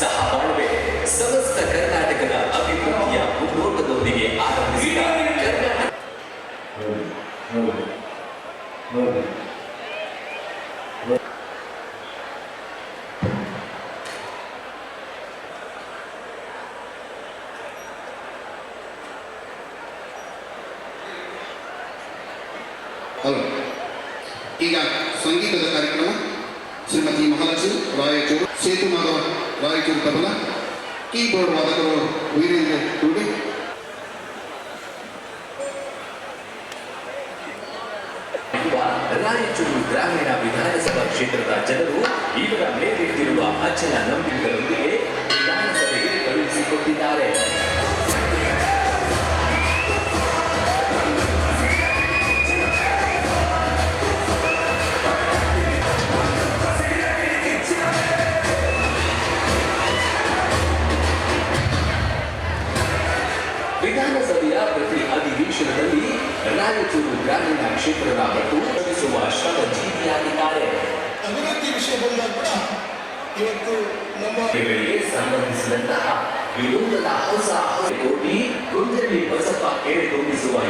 ಸಹ ಬಾಳ್ವೆ ಸಮಸ್ತ ಕರ್ನಾಟಕದ ಅಭಿವೃದ್ಧಿಯ ಮುನ್ನೋಟದೊಂದಿಗೆ ಆರಂಭಿಸಿದ ಕರ್ನಾಟಕ ಈಗ ಸಂಗೀತದ ಕಾರ್ಯಕ್ರಮ ಶ್ರೀಮತಿ ಮಹಾಲಕ್ಷ್ಮಿ ರಾಯಚೂರು, ಸೇತು ಮಾಧವ ರಾಯಚೂರು ತಬಲ, ಕೀಬೋರ್ಡ್ ವಾದಕರು ವೀರೇಂದ್ರ ಟೂಡಿ. ರಾಯಚೂರು ಗ್ರಾಮೀಣ ವಿಧಾನಸಭಾ ಕ್ಷೇತ್ರದ ಜನರು ಇವರ ಮೇಲಿಟ್ಟಿರುವ ಅಚಲ ನಂಬಿಕೆಗಳೊಂದಿಗೆ ವಿಧಾನಸಭೆಗೆ ಕಳುಹಿಸಿಕೊಟ್ಟಿದ್ದಾರೆ. ವಿಧಾನಸಭೆಯ ಪ್ರತಿ ಅಧಿವೇಶನದಲ್ಲಿ ರಾಯಚೂರು ಗ್ರಾಮೀಣ ಕ್ಷೇತ್ರದ ಮತ್ತು ಶ್ರಮಿಸುವ ಶ್ರಮಜೀವಿಯಾಗಿದ್ದಾರೆ. ಅಭಿವೃದ್ಧಿ ವಿಷಯ ಬಂದಾಗ ಕೂಡ ಇವತ್ತು ನಮ್ಮ ಸಂಬಂಧಿಸಿದಂತಹ ವಿನೂತನ ಹೊಸ ಕೋಟಿ ಕುಂದಲಿ ಬಸಪ್ಪ ಕೇಳಿ ತುಂಬಿಸುವ